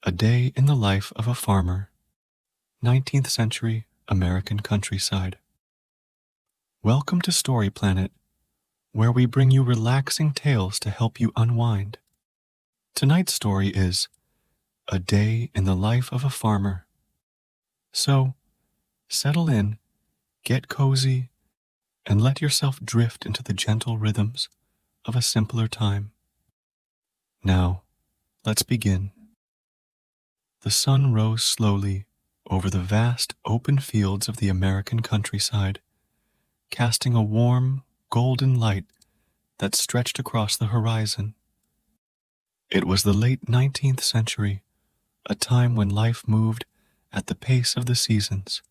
A Day in the Life of a Farmer, 19th Century American Countryside. Welcome to Story Planet, where we bring you relaxing tales to help you unwind. Tonight's story is A Day in the Life of a Farmer. So, settle in, get cozy, and let yourself drift into the gentle rhythms of a simpler time. Now, let's begin. The sun rose slowly over the vast open fields of the American countryside, casting a warm, golden light that stretched across the horizon. It was the late 19th century, a time when life moved at the pace of the seasons,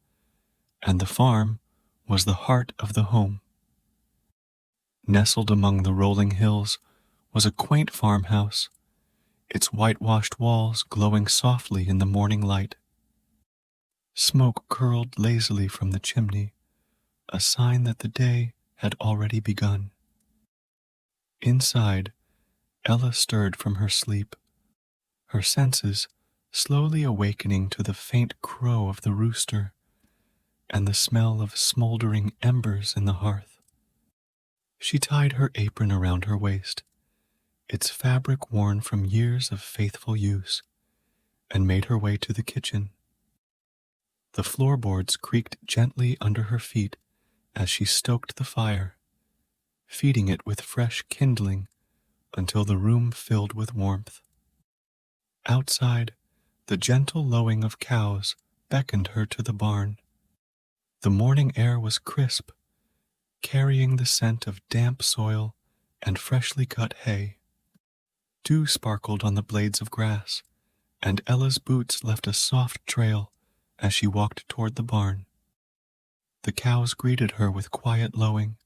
and the farm was the heart of the home. Nestled among the rolling hills was a quaint farmhouse, its whitewashed walls glowing softly in the morning light. Smoke curled lazily from the chimney, a sign that the day had already begun. Inside, Ella stirred from her sleep, her senses slowly awakening to the faint crow of the rooster and the smell of smoldering embers in the hearth. She tied her apron around her waist, its fabric worn from years of faithful use, and made her way to the kitchen. The floorboards creaked gently under her feet as she stoked the fire, feeding it with fresh kindling until the room filled with warmth. Outside, the gentle lowing of cows beckoned her to the barn. The morning air was crisp, carrying the scent of damp soil and freshly cut hay. Dew sparkled on the blades of grass, and Ella's boots left a soft trail as she walked toward the barn. The cows greeted her with quiet lowing,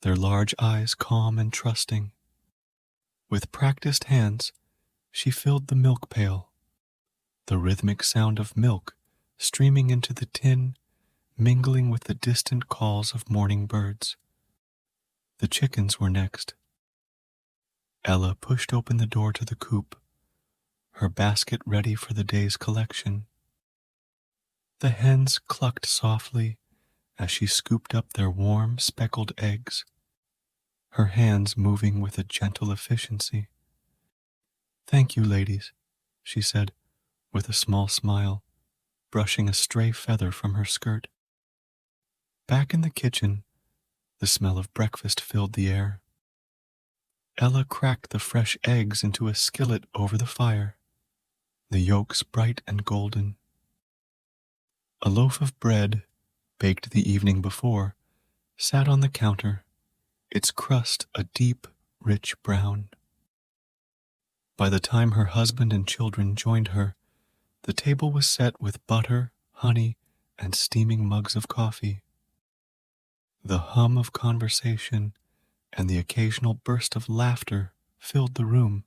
their large eyes calm and trusting. With practiced hands, she filled the milk pail, the rhythmic sound of milk streaming into the tin, mingling with the distant calls of morning birds. The chickens were next. Ella pushed open the door to the coop, her basket ready for the day's collection. The hens clucked softly as she scooped up their warm, speckled eggs, her hands moving with a gentle efficiency. "Thank you, ladies," she said, with a small smile, brushing a stray feather from her skirt. Back in the kitchen, the smell of breakfast filled the air. Ella cracked the fresh eggs into a skillet over the fire, the yolks bright and golden. A loaf of bread, baked the evening before, sat on the counter, its crust a deep, rich brown. By the time her husband and children joined her, the table was set with butter, honey, and steaming mugs of coffee. The hum of conversation and the occasional burst of laughter filled the room,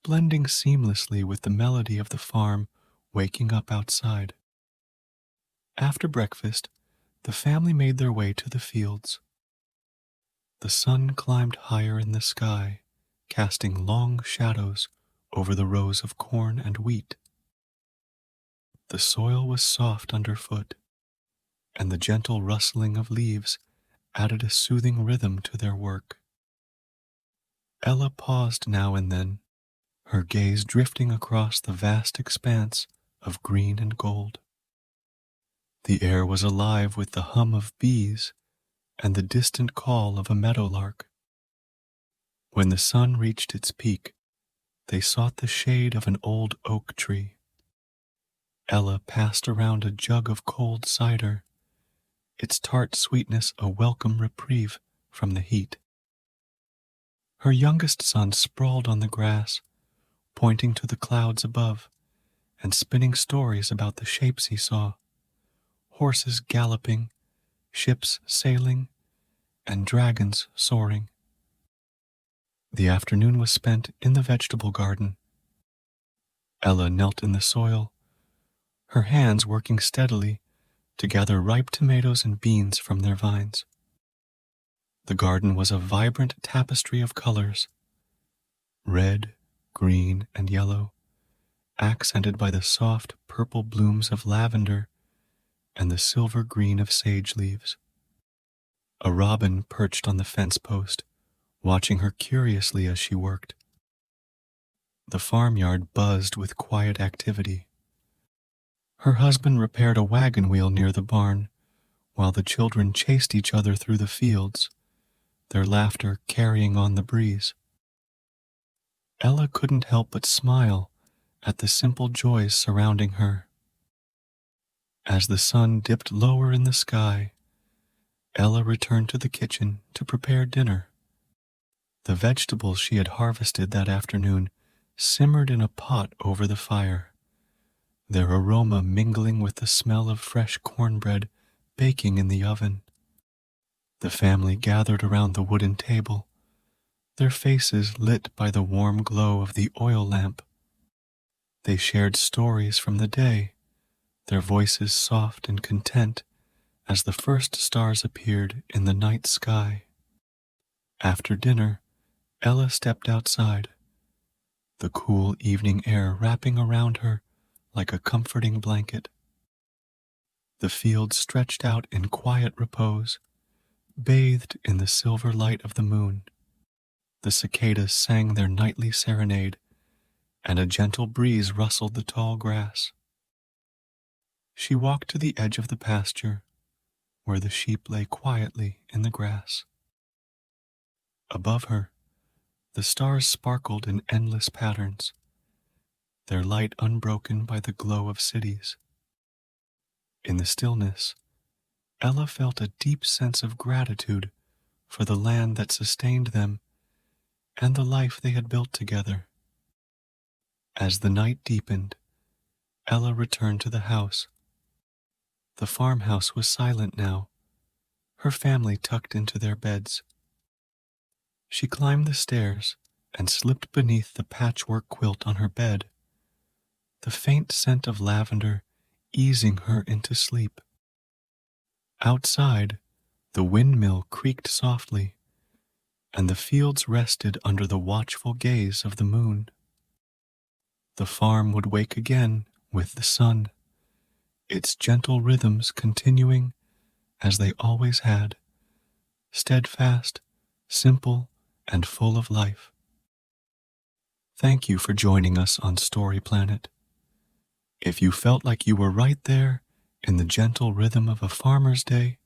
blending seamlessly with the melody of the farm waking up outside. After breakfast, the family made their way to the fields. The sun climbed higher in the sky, casting long shadows over the rows of corn and wheat. The soil was soft underfoot, and the gentle rustling of leaves added a soothing rhythm to their work. Ella paused now and then, her gaze drifting across the vast expanse of green and gold. The air was alive with the hum of bees and the distant call of a meadowlark. When the sun reached its peak, they sought the shade of an old oak tree. Ella passed around a jug of cold cider, its tart sweetness a welcome reprieve from the heat. Her youngest son sprawled on the grass, pointing to the clouds above and spinning stories about the shapes he saw: horses galloping, ships sailing, and dragons soaring. The afternoon was spent in the vegetable garden. Ella knelt in the soil, her hands working steadily to gather ripe tomatoes and beans from their vines. The garden was a vibrant tapestry of colors: red, green, and yellow, accented by the soft purple blooms of lavender and the silver green of sage leaves. A robin perched on the fence post, watching her curiously as she worked. The farmyard buzzed with quiet activity. Her husband repaired a wagon wheel near the barn, while the children chased each other through the fields, their laughter carrying on the breeze. Ella couldn't help but smile at the simple joys surrounding her. As the sun dipped lower in the sky, Ella returned to the kitchen to prepare dinner. The vegetables she had harvested that afternoon simmered in a pot over the fire, their aroma mingling with the smell of fresh cornbread baking in the oven. The family gathered around the wooden table, their faces lit by the warm glow of the oil lamp. They shared stories from the day, their voices soft and content as the first stars appeared in the night sky. After dinner, Ella stepped outside, the cool evening air wrapping around her like a comforting blanket. The fields stretched out in quiet repose, bathed in the silver light of the moon. The cicadas sang their nightly serenade, and a gentle breeze rustled the tall grass. She walked to the edge of the pasture, where the sheep lay quietly in the grass. Above her, the stars sparkled in endless patterns, their light unbroken by the glow of cities. In the stillness, Ella felt a deep sense of gratitude for the land that sustained them and the life they had built together. As the night deepened, Ella returned to the house. The farmhouse was silent now, her family tucked into their beds. She climbed the stairs and slipped beneath the patchwork quilt on her bed, the faint scent of lavender easing her into sleep. Outside, the windmill creaked softly, and the fields rested under the watchful gaze of the moon. The farm would wake again with the sun, its gentle rhythms continuing as they always had, steadfast, simple, and full of life. Thank you for joining us on Story Planet. If you felt like you were right there in the gentle rhythm of a farmer's day,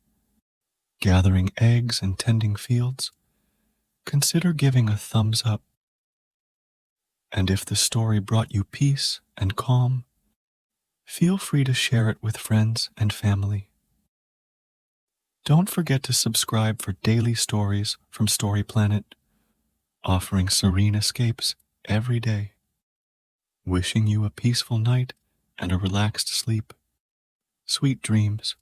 gathering eggs and tending fields, consider giving a thumbs up. And if the story brought you peace and calm, feel free to share it with friends and family. Don't forget to subscribe for daily stories from Story Planet, offering serene escapes every day. Wishing you a peaceful night and a relaxed sleep. Sweet dreams.